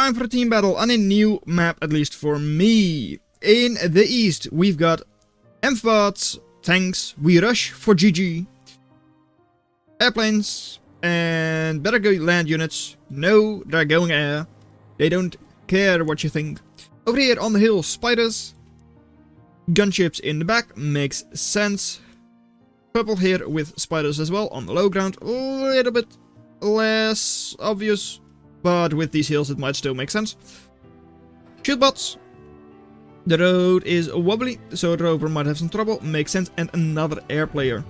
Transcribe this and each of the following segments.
time for a team battle on a new map, at least for me. In the east, we've got amphibots, tanks, we rush for GG, airplanes, and better go land units. No, they're going air. They don't care what you think. Over here on the hill, spiders. Gunships in the back, makes sense. Purple here with spiders as well on the low ground. A little bit less obvious, but with these hills it might still make sense. Shield bots. The road is wobbly, so the rover might have some trouble. Makes sense. And another air player.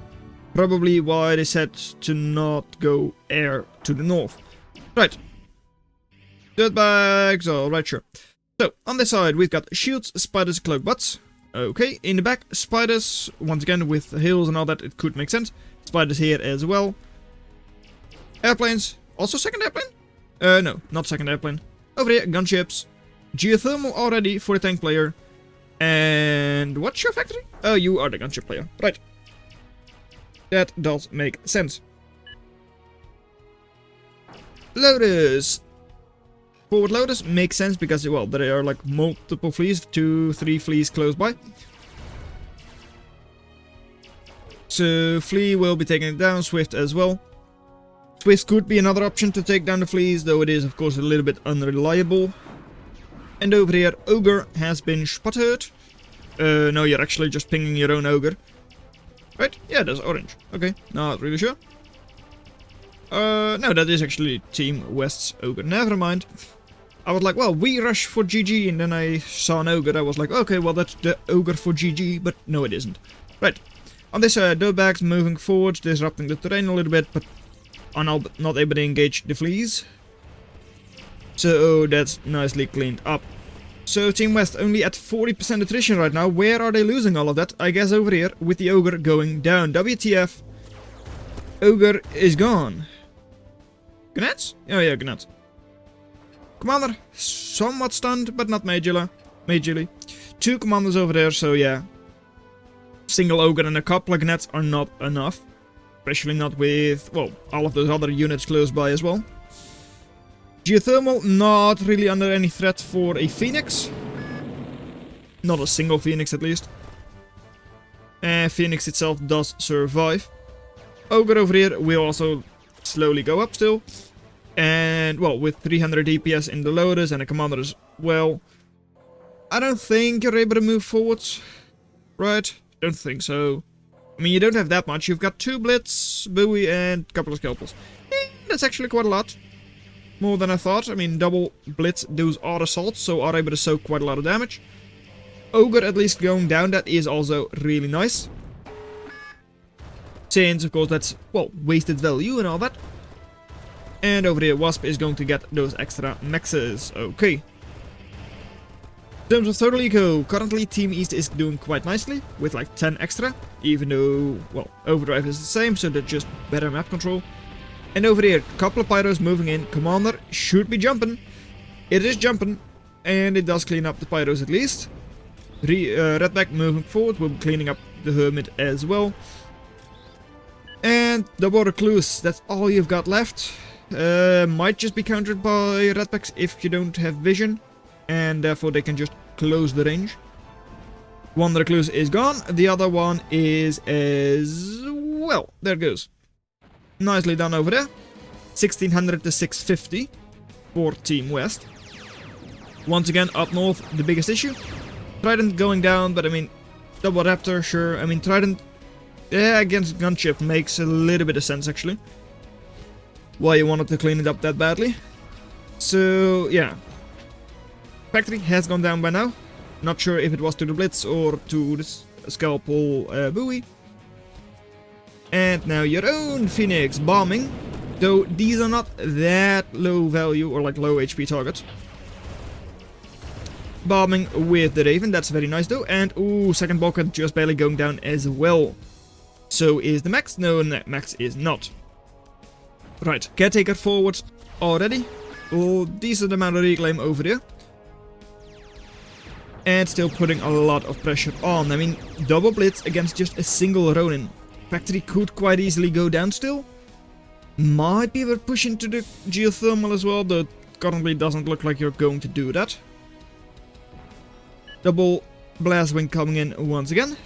Probably why they said to not go air to the north. Right. Dirtbags, alright, sure. So, on this side we've got shields, spiders, cloak bots. Okay, in the back, spiders. Once again, with the hills and all that, it could make sense. Spiders here as well. Airplanes. Also second airplane? No, not second airplane. Over here, gunships. Geothermal already for the tank player. And what's your factory? Oh, you are the gunship player. Right. That does make sense. Loaders. Forward loaders makes sense because, well, there are like multiple fleas, 2, 3 fleas close by. So flea will be taking it down, Swift as well. Swift could be another option to take down the fleas, though it is of course a little bit unreliable. And over here, ogre has been spotted. No, you're actually just pinging your own ogre. Right? Yeah, that's orange. Okay, not really sure. No, that is actually Team West's ogre. Never mind. I was like, well, we rush for GG, and then I saw an ogre. I was like, okay, well, that's the ogre for GG, but no, it isn't. Right. On this side, dirtbags moving forward, disrupting the terrain a little bit, but are not able to engage the fleas. So that's nicely cleaned up. So Team West only at 40% attrition right now. Where are they losing all of that? I guess over here with the ogre going down. WTF. Ogre is gone. Gnats? Oh yeah, gnats. Commander, somewhat stunned, but not majorly. 2 commanders over there, so yeah. Single ogre and a couple of gnats are not enough. Especially not with, well, all of those other units close by as well. Geothermal, not really under any threat for a Phoenix. Not a single Phoenix at least. And Phoenix itself does survive. Ogre over here will also slowly go up still. And, well, with 300 DPS in the loaders and a commander as well. I don't think you're able to move forwards. Right? Don't think so. I mean, you don't have that much. You've got 2 Blitz, Bowie, and a couple of Scalpels. That's actually quite a lot. More than I thought. I mean, double Blitz, those are assaults, so are able to soak quite a lot of damage. Ogre at least going down, that is also really nice. Since, of course, that's, well, wasted value and all that. And over here, Wasp is going to get those extra maxes. Okay. In terms of total eco, currently Team East is doing quite nicely, with like 10 extra. Even though, well, Overdrive is the same, so they're just better map control. And over here, a couple of pyros moving in. Commander should be jumping. It is jumping. And it does clean up the pyros at least. Redback moving forward. Will be cleaning up the Hermit as well. And double Recluse. That's all you've got left. Might just be countered by Redbacks if you don't have vision. And therefore they can just close the range. One Recluse is gone. The other one is as well. There it goes. Nicely done over there. 1600 to 650 for Team West. Once again, up north, the biggest issue. Trident going down, but I mean, double Raptor, sure. I mean, Trident, yeah, against Gunship makes a little bit of sense, actually. Why you wanted to clean it up that badly. So, yeah. Factory has gone down by now. Not sure if it was to the Blitz or to the Scalpel Bowie. And now your own Phoenix bombing. Though these are not that low value or like low HP targets. Bombing with the Raven, that's very nice though. And ooh, second bulkhead just barely going down as well. So is the Max? No, Max is not. Right, Caretaker forward already. Oh, decent amount of reclaim over there. And still putting a lot of pressure on. I mean, double Blitz against just a single Ronin. Factory could quite easily go down still. Might be able to push into the geothermal as well, though currently doesn't look like you're going to do that. Double Blastwing coming in once again.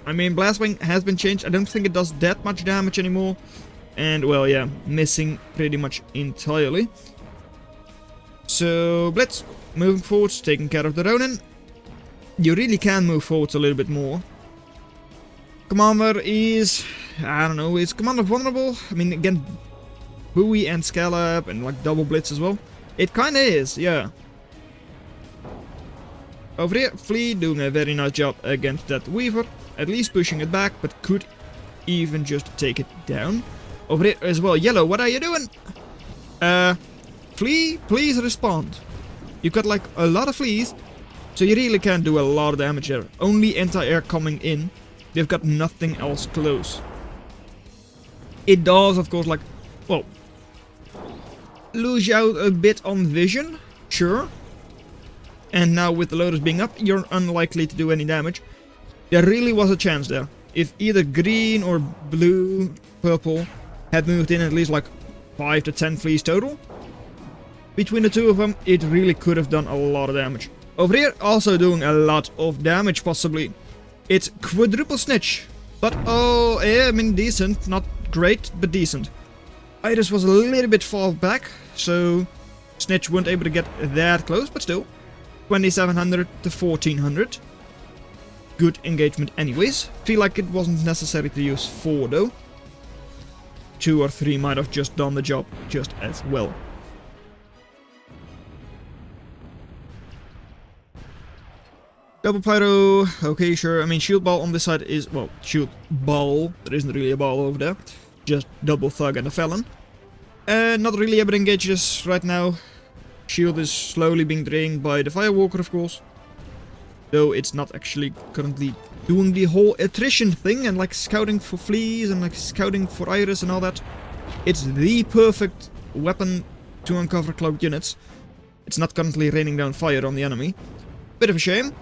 I mean, Blastwing has been changed. I don't think it does that much damage anymore. And, well, yeah, missing pretty much entirely. So, Blitz, moving forwards, taking care of the Ronin. You really can move forwards a little bit more. Commander is, I don't know, is Commander vulnerable? I mean, again, Bowie and Scallop and, like, double Blitz as well. It kinda is, yeah. Over here, Flea doing a very nice job against that Weaver. At least pushing it back, but could even just take it down. Over here as well, Yellow, what are you doing? Flea, please respond. You've got like a lot of fleas, so you really can't do a lot of damage there. Only anti-air coming in. They've got nothing else close. It does, of course, like, well, lose you out a bit on vision, sure. And now with the Lotus being up, you're unlikely to do any damage. There really was a chance there. If either green or blue, purple had moved in at least like 5 to 10 fleas total, between the two of them, it really could have done a lot of damage. Over here, also doing a lot of damage, possibly. It's quadruple snitch. But, oh, yeah, I mean, decent. Not great, but decent. Iris was a little bit far back, so snitch weren't able to get that close, but still. 2700 to 1400. Good engagement anyways. Feel like it wasn't necessary to use 4 though. 2 or 3 might have just done the job just as well. Double Pyro, okay, sure. I mean, Shield Ball on this side is, well, Shield Ball. There isn't really a ball over there. Just Double Thug and a Felon. Not really able to engage this right now. Shield is slowly being drained by the Firewalker, of course. Though it's not actually currently doing the whole attrition thing and like scouting for fleas and like scouting for Iris and all that. It's the perfect weapon to uncover cloaked units. It's not currently raining down fire on the enemy. Bit of a shame.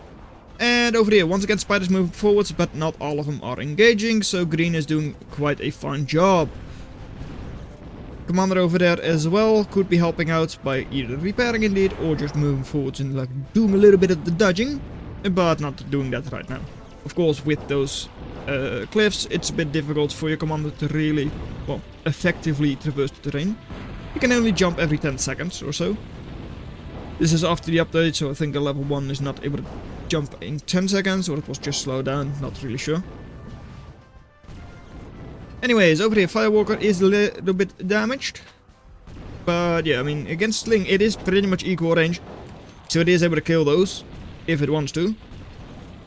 And over here, once again, Spiders moving forwards, but not all of them are engaging, so Green is doing quite a fine job. Commander over there as well could be helping out by either repairing indeed, or just moving forwards and like doing a little bit of the dodging, but not doing that right now. Of course, with those cliffs, it's a bit difficult for your commander to really, well, effectively traverse the terrain. You can only jump every 10 seconds or so. This is after the update, so I think a level 1 is not able to jump in 10 seconds, or it was just slowed down, not really sure. Anyways, over here, Firewalker is a little bit damaged. But yeah, I mean, against Sling, it is pretty much equal range. So it is able to kill those, if it wants to.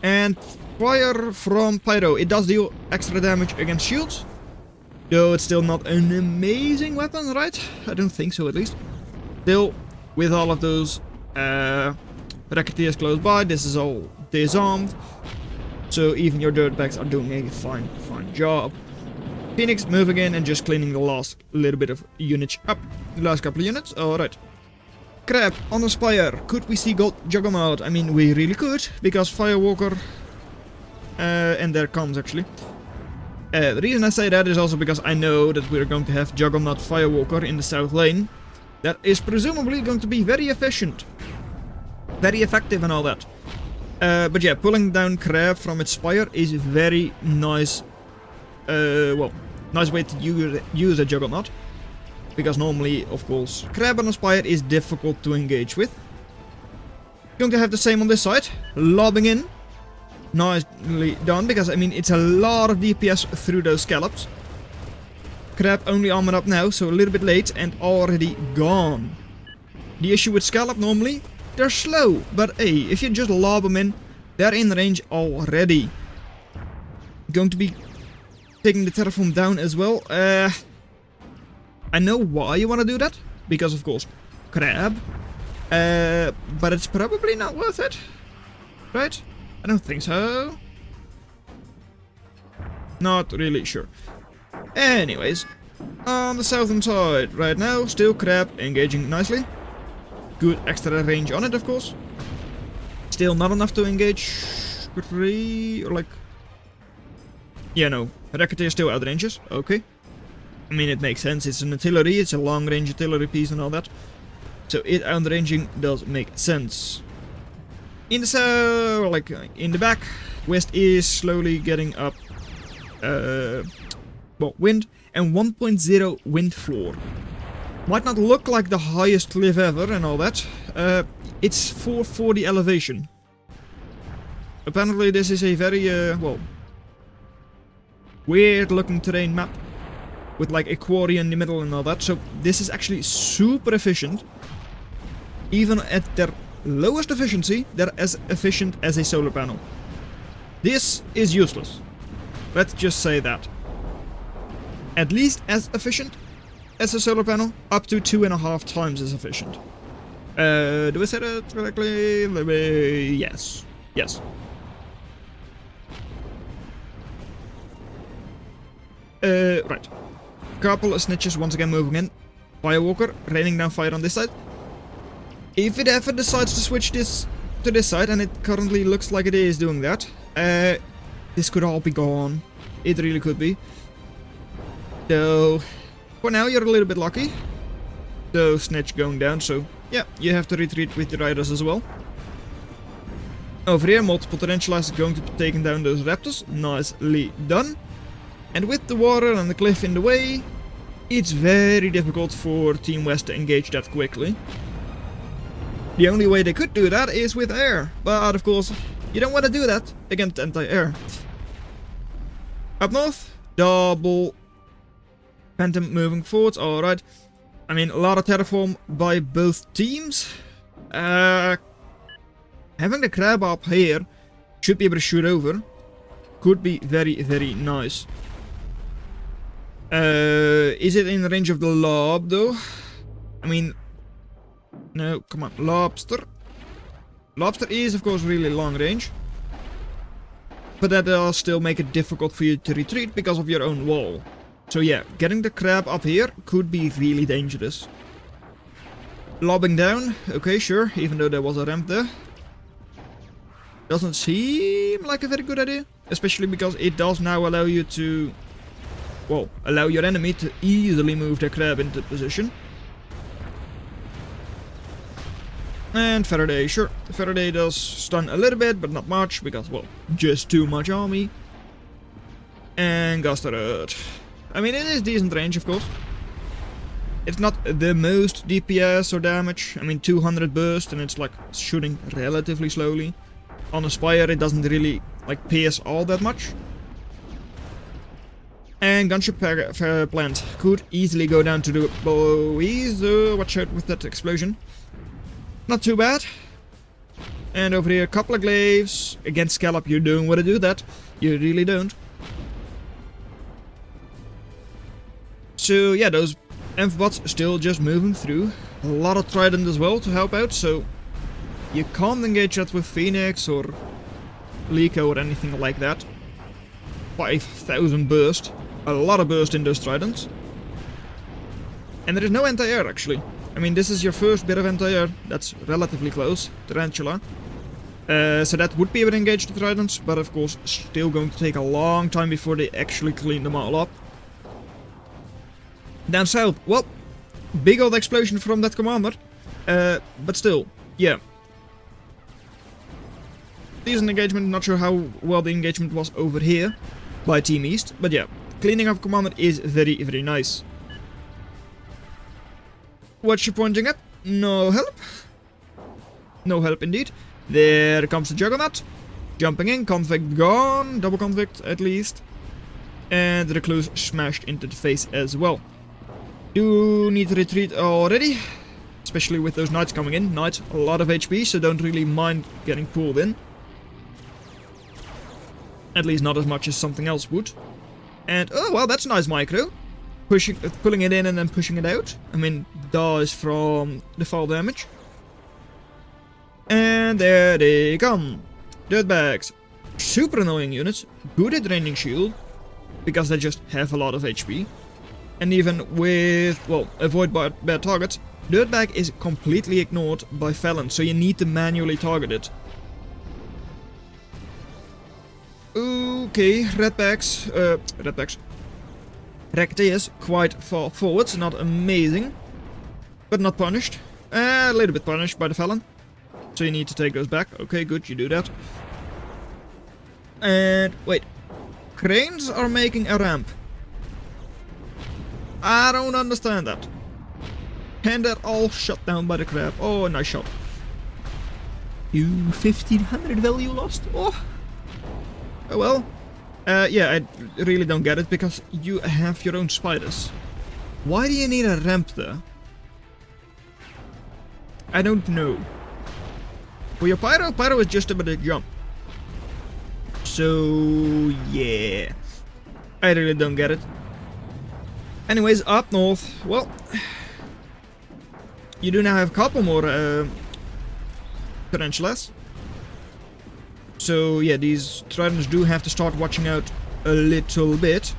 And fire from Pyro, it does deal extra damage against shields. Though it's still not an amazing weapon, right? I don't think so, at least. Still, with all of those Racketeers close by, this is all disarmed. So even your dirtbags are doing a fine job. Phoenix moving in and just cleaning the last little bit of units up. The last couple of units, alright. Crab on a Spire. Could we see Gold Juggernaut? I mean, we really could, because Firewalker... and there comes, actually. The reason I say that is also because I know that we're going to have Juggernaut Firewalker in the south lane. That is presumably going to be very efficient. Very effective and all that. But yeah, pulling down Crab from its Spire is very nice. Well, nice way to use a Juggernaut. Because normally, of course, Crab on a Spire is difficult to engage with. Going to have the same on this side. Lobbing in. Nicely done, because I mean, it's a lot of DPS through those scallops. Crab only armored up now, so a little bit late and already gone. The issue with Scallop normally, they're slow, but hey, if you just lob them in, they're in range already. Going to be taking the Terraform down as well. I know why you want to do that, because of course, Crab. But it's probably not worth it, right? I don't think so. Not really sure. Anyways, on the southern side right now, still Crab engaging nicely. Good extra range on it, of course. Still not enough to engage 3 or like... Yeah, no. Racketeer still out ranges. Okay. I mean, it makes sense. It's an artillery, it's a long-range artillery piece and all that. So it outranging does make sense. In the like in the back, West is slowly getting up well, wind and 1.0 wind floor. Might not look like the highest cliff ever and all that. It's 440 elevation. Apparently this is a very well, weird looking terrain map with like a quarry in the middle and all that. So this is actually super efficient. Even at their lowest efficiency, they're as efficient as a solar panel. This is useless. Let's just say that. At least as efficient as a solar panel, up to 2.5 times as efficient. Do I say that correctly? Yes. Yes. Right. Couple of snitches once again moving in. Firewalker raining down fire on this side. If it ever decides to switch this to this side, and it currently looks like it is doing that, this could all be gone. It really could be. So, for now you're a little bit lucky. So, snitch going down, so yeah, you have to retreat with the riders as well. Over here, multiple torrentializers going to be taking down those raptors. Nicely done. And with the water and the cliff in the way, it's very difficult for Team West to engage that quickly. The only way they could do that is with air, but of course, you don't want to do that against anti-air. Up north, double Phantom moving forwards, alright. I mean, a lot of terraform by both teams. Having the crab up here, should be able to shoot over. Could be very, very nice. Is it in the range of the lob though? I mean, no, come on, lobster. Lobster is of course really long range. But that does still make it difficult for you to retreat because of your own wall. So yeah, getting the crab up here could be really dangerous. Lobbing down, okay sure, even though there was a ramp there. Doesn't seem like a very good idea. Especially because it does now allow you to, well, allow your enemy to easily move their crab into position. And Faraday, sure. Faraday does stun a little bit, but not much, because, well, just too much army. And Gasterud. I mean, it is decent range, of course. It's not the most DPS or damage. I mean, 200 burst, and it's like shooting relatively slowly. On a Spire, it doesn't really, like, pierce all that much. And Gunship Plant could easily go down to the bowies. Watch out with that explosion. Not too bad. And over here, a couple of glaives. Against Scallop, you don't want to do that. You really don't. So yeah, those Amphibots still just moving through. A lot of Trident as well to help out, so you can't engage that with Phoenix or Lico or anything like that. 5,000 burst. A lot of burst in those Tridents. And there is no anti-air actually. I mean, this is your first bit of anti-air. That's relatively close. Tarantula. So that would be able to engage the Tridents, but of course still going to take a long time before they actually clean them all up. Down south, well, big old explosion from that commander. But still, yeah. Decent engagement, not sure how well the engagement was over here by Team East, but yeah, cleaning up commander is very, very nice. What's you pointing at? No help? No help indeed. There comes the Juggernaut. Jumping in, convict gone, double convict at least. And the Recluse smashed into the face as well. Do need to retreat already, especially with those Knights coming in. Knights, a lot of HP, so don't really mind getting pulled in. At least not as much as something else would. And, oh well, that's a nice micro. Pulling it in and then pushing it out. I mean, dies from the fall damage. And there they come. Dirtbags. Super annoying units. Good at draining shield, because they just have a lot of HP. And even with, well, avoid bad targets, Dirtbag is completely ignored by Felon, so you need to manually target it. Okay, Redbacks. Wrecked is quite far forwards, not amazing, but not punished. A little bit punished by the Felon. So you need to take those back. Okay, good, you do that. And wait, cranes are making a ramp. I don't understand that. And they're all shut down by the crab. Oh, nice shot. You 1500 value lost? Oh well. Yeah, I really don't get it, because you have your own spiders. Why do you need a ramp there? I don't know. For your Pyro is just a bit of jump. So, yeah. I really don't get it. Anyways, up north, well, you do now have a couple more tarantulas. So yeah, these tridents do have to start watching out a little bit.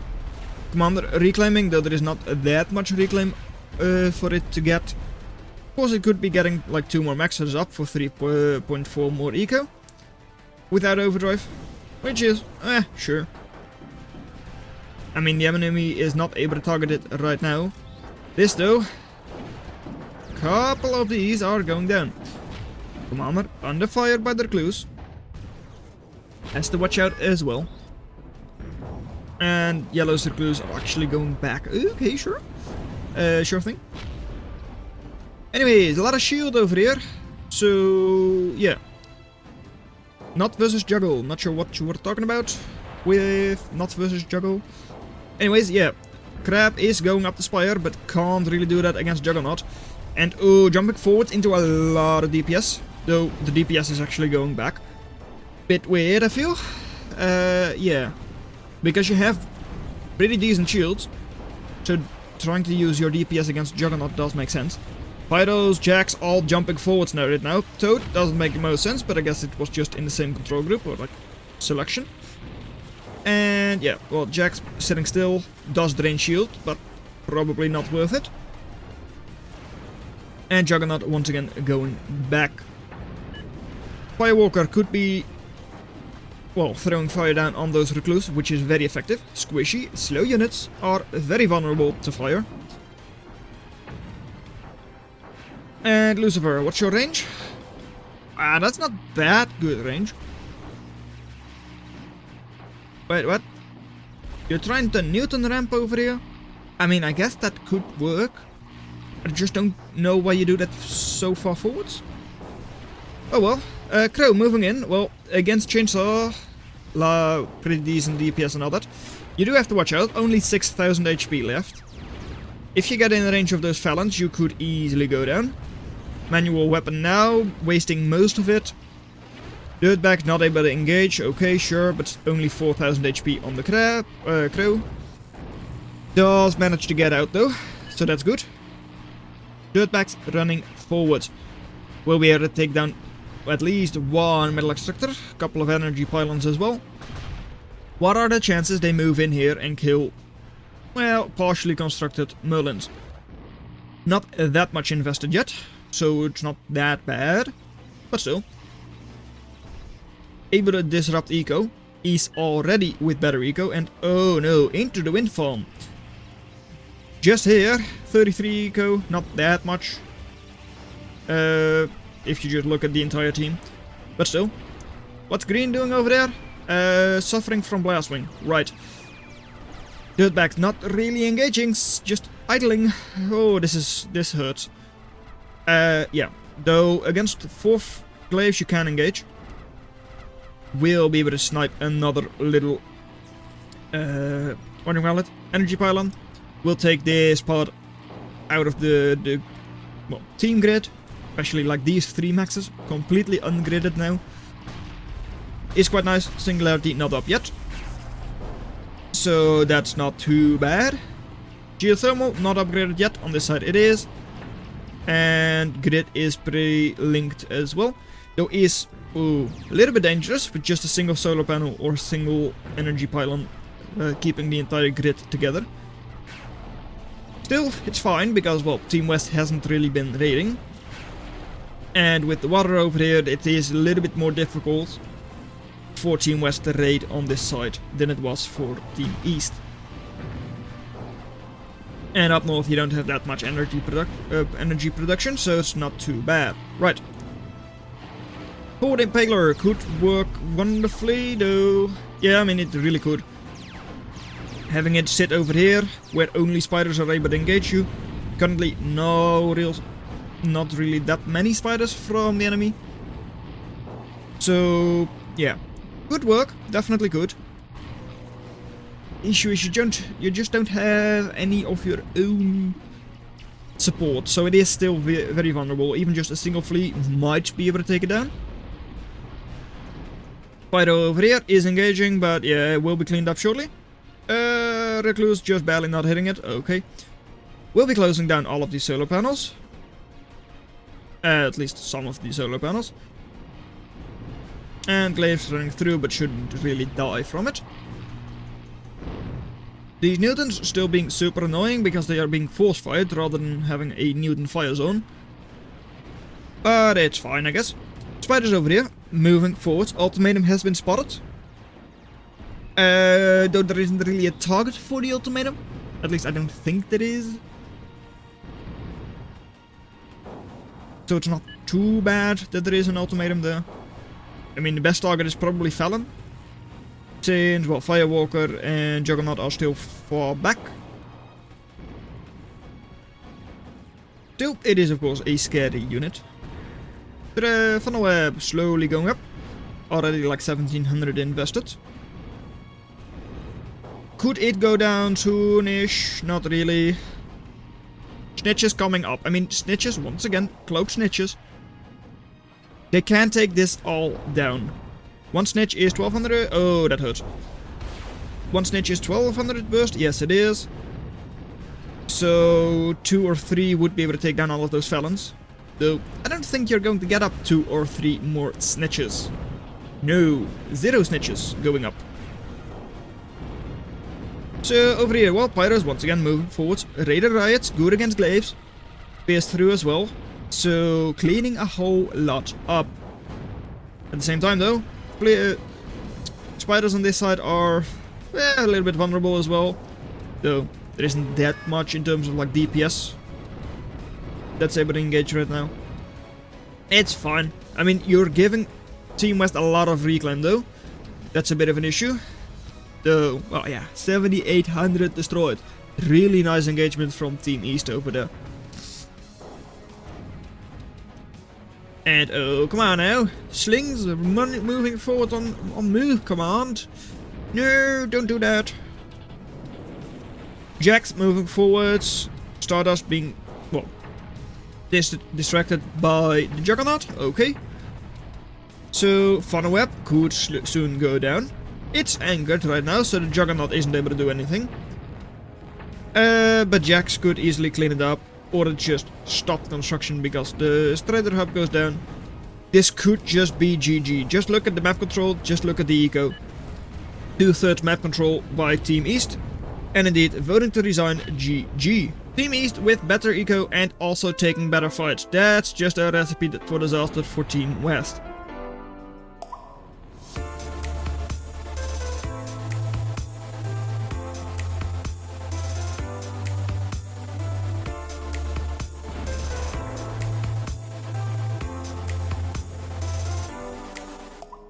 Commander reclaiming, though there is not that much reclaim for it to get. Of course, it could be getting like 2 more maxes up for 3.4 more eco without overdrive, which is, sure. I mean, the enemy is not able to target it right now. This though, couple of these are going down. Commander under fire by their clues. Has to watch out as well. And yellow's recluse are actually going back. Okay, sure. Sure thing. Anyways, a lot of shield over here. So, yeah. Not versus juggle. Not sure what you were talking about with not versus juggle. Anyways, yeah. Crab is going up the spire, but can't really do that against Juggernaut. And, jumping forward into a lot of DPS. Though, the DPS is actually going back. Bit weird, I feel. Yeah. Because you have pretty decent shields. So, trying to use your DPS against Juggernaut does make sense. Pyros, Jacks, all jumping forwards now right now. Toad doesn't make the most sense, but I guess it was just in the same control group, or like, selection. And yeah, well, Jack's sitting still does drain shield, but probably not worth it. And Juggernaut once again going back. Firewalker could be, well, throwing fire down on those recluse, which is very effective. Squishy, slow units are very vulnerable to fire. And Lucifer, what's your range? That's not that good range. Wait, what? You're trying to Newton ramp over here? I mean, I guess that could work. I just don't know why you do that so far forwards. Oh well. Crow moving in. Well, against Chainsaw, pretty decent DPS and all that. You do have to watch out. Only 6,000 HP left. If you get in the range of those Phalanx, you could easily go down. Manual weapon now, wasting most of it. Dirtbag not able to engage, okay, sure, but only 4,000 HP on the Crow. Does manage to get out though, so that's good. Dirtbag's running forward. Will be able to take down at least one metal extractor, a couple of energy pylons as well. What are the chances they move in here and kill, well, partially constructed Merlins? Not that much invested yet, so it's not that bad, but still. Able to disrupt eco. He's already with better eco, and oh no, into the wind farm. Just here, 33 eco, not that much. If you just look at the entire team. But still. What's Green doing over there? Suffering from Blastwing, right. Dirtbag not really engaging, just idling. Oh, this hurts. Yeah. Though against 4th glaives you can engage. We'll be able to snipe another little what do you call it? Energy pylon. We'll take this part out of the well, team grid. Especially like these 3 maxes. Completely ungridded now. Is quite nice. Singularity not up yet. So that's not too bad. Geothermal not upgraded yet. On this side it is. And grid is pretty linked as well. Though is a little bit dangerous with just a single solar panel or single energy pylon keeping the entire grid together. Still, it's fine because, well, Team West hasn't really been raiding. And with the water over here, it is a little bit more difficult for Team West to raid on this side than it was for Team East. And up north you don't have that much energy production, so it's not too bad. Right. Forward Impaler could work wonderfully, though. Yeah, I mean, it really could. Having it sit over here, where only spiders are able to engage you. Currently, not really that many spiders from the enemy. So, yeah. Good work, definitely good. Issue is you just don't have any of your own support, so it is still very vulnerable. Even just a single flea might be able to take it down. Spider over here is engaging, but yeah, it will be cleaned up shortly. Recluse just barely not hitting it, okay. We'll be closing down all of these solar panels. At least some of these solar panels. And Glaive's running through, but shouldn't really die from it. These Newtons still being super annoying because they are being force fired rather than having a Newton fire zone. But it's fine, I guess. Spiders over here, moving forward. Ultimatum has been spotted. Though there isn't really a target for the ultimatum. At least I don't think there is. So it's not too bad that there is an ultimatum there. I mean, the best target is probably Fallon. Since, well, Firewalker and Juggernaut are still far back. Still, it is of course a scary unit. The funnel web slowly going up. Already like 1700 invested. Could it go down soon-ish? Not really. Snitches coming up. I mean, Snitches, once again, cloak Snitches. They can take this all down. One Snitch is 1200. Oh, that hurts. One Snitch is 1200 burst. Yes, it is. So 2 or 3 would be able to take down all of those Felons. Though I don't think you're going to get up 2 or 3 more Snitches. No, 0 Snitches going up. So over here, well, Pyros once again moving forwards. Raider Riots, good against Glaives. Pierce through as well. So cleaning a whole lot up. At the same time though, spiders on this side are a little bit vulnerable as well. Though there isn't that much in terms of like DPS that's able to engage right now. It's fine. I mean, you're giving Team West a lot of reclaim though. That's a bit of an issue. Though, well yeah, 7800 destroyed. Really nice engagement from Team East over there. And oh, come on now. Slings are moving forward on move command. No, don't do that. Jax moving forwards. Stardust being, well, distracted by the Juggernaut. Okay. So, Funnel Web could soon go down. It's anchored right now, so the Juggernaut isn't able to do anything. But Jax could easily clean it up. Or just stop construction because the Strider Hub goes down. This could just be GG. Just look at the map control, just look at the eco. 2/3 map control by Team East. And indeed, voting to resign, GG. Team East with better eco and also taking better fights. That's just a recipe for disaster for Team West.